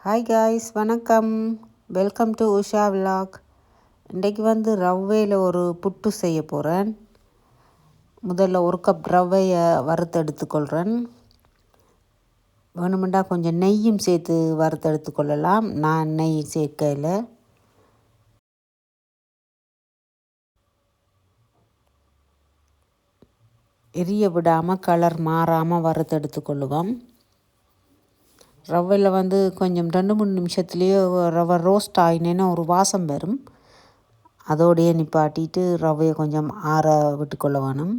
Hi guys, வணக்கம். Welcome to Usha vlog. இன்றைக்கு ரவையில் ஒரு புட்டு செய்ய போகிறேன். முதல்ல 1 கப் ரவையை வறுத்து எடுத்துக்கொள்கிறேன். வேணுமெண்டா கொஞ்சம் நெய்யும் சேர்த்து வறுத்து எடுத்துக்கொள்ளலாம். நான் நெய் சேர்க்கையில். எரிய விடாமல் கலர் மாறாமல் வறுத்து எடுத்துக்கொள்ளுவோம். ரவையில் கொஞ்சம் 2-3 நிமிஷத்துலேயே ரவை ரோஸ்ட் ஆகினேன்னா ஒரு வாசம் வரும். அதோடையே நிப்பாட்டிட்டு ரவையை கொஞ்சம் ஆற விட்டுக்கொள்ள வேணும்.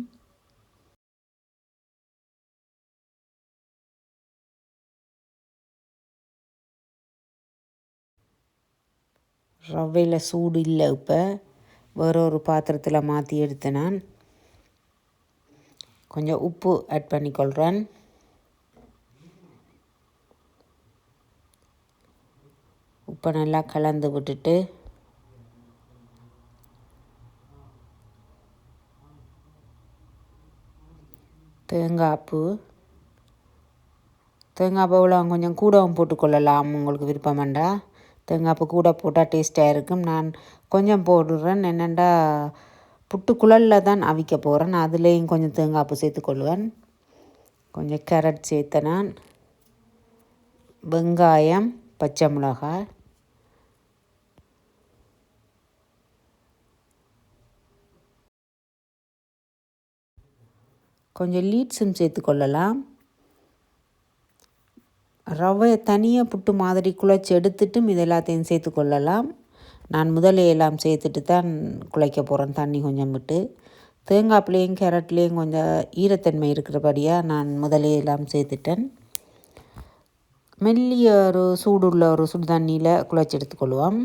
ரவையில் சூடு இல்லை. இப்போ வேற ஒரு பாத்திரத்தில் மாற்றி எடுத்து நான் கொஞ்சம் உப்பு ஆட் பண்ணிக்கொள்கிறேன். உப்பை நல்லா கலந்து விட்டுட்டு தேங்காய் பூவில் கொஞ்சம் கூடவும் போட்டுக்கொள்ளலாம். உங்களுக்கு விருப்பம் வேண்டாம். தேங்காய் பூ கூட போட்டால் டேஸ்ட்டாக இருக்கும். நான் கொஞ்சம் போடுறேன். என்னென்னா புட்டுக்குழலில் தான் அவிக்க போகிறேன். அதுலேயும் கொஞ்சம் தேங்காய் பூ சேர்த்துக்கொள்வேன். கொஞ்சம் கேரட் சேர்த்த நான், வெங்காயம், பச்சை மிளகாய், கொஞ்சம் லீட்ஸும் சேர்த்துக்கொள்ளலாம். ரவையை தனியாக புட்டு மாதிரி குழைச்சி எடுத்துட்டும் இது எல்லாத்தையும் சேர்த்துக்கொள்ளலாம். நான் முதலே எல்லாம் சேர்த்துட்டு தான் குழைக்க போகிறேன், தண்ணி கொஞ்சம் விட்டு. தேங்காய்லேயும் கேரட்லேயும் கொஞ்சம் ஈரத்தன்மை இருக்கிறபடியாக நான் முதலே எல்லாம் சேர்த்துட்டேன். மெல்லிய ஒரு சூடுள்ள ஒரு சுடு தண்ணியில் குழைச்சி எடுத்துக்கொள்வோம்.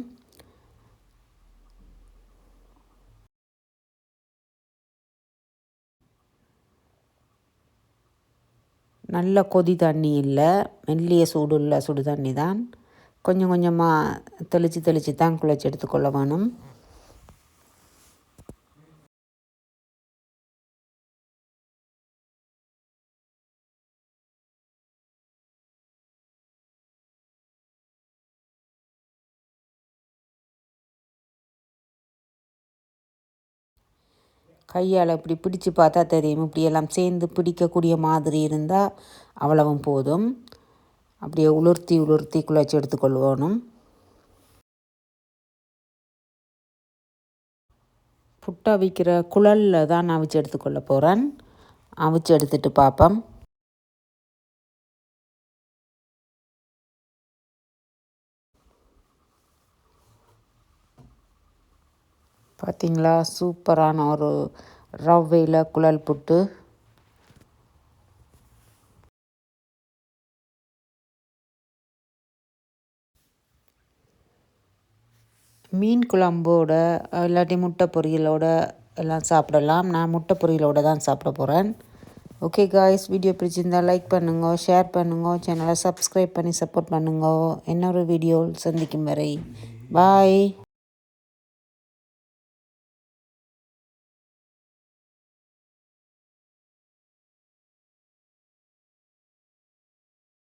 நல்ல கொதி தண்ணி இல்லை, மெல்லிய சூடுள்ள சுடு தண்ணி தான். கொஞ்சம் கொஞ்சமாக தெளித்து தான் குழைச்சி எடுத்துக்கொள்ள வேணும். கையால் இப்படி பிடிச்சு பார்த்தா தெரியும். இப்படியெல்லாம் சேர்ந்து பிடிக்கக்கூடிய மாதிரி இருந்தால் அவ்வளவும் போதும். அப்படியே உலர்த்தி குழைச்சி எடுத்துக்கொள்ளணும். புட்டு அவிக்கிற குழலில் தான் அவிச்சு எடுத்துக்கொள்ள போகிறேன். அவிச்சு எடுத்துட்டு பார்ப்போம். பார்த்தீங்களா, சூப்பரான ஒரு ரவையில் குழல் புட்டு. மீன் குழம்போட இல்லாட்டி முட்டை பொரியலோட எல்லாம் சாப்பிடலாம். நான் முட்டை பொரியலோடு தான் சாப்பிட போகிறேன். ஓகே காய்ஸ், வீடியோ பிடிச்சிருந்தால் லைக் பண்ணுங்க, ஷேர் பண்ணுங்க, சேனலை சப்ஸ்கிரைப் பண்ணி சப்போர்ட் பண்ணுங்க. இன்னொரு வீடியோ சந்திக்கும் வரை பாய்.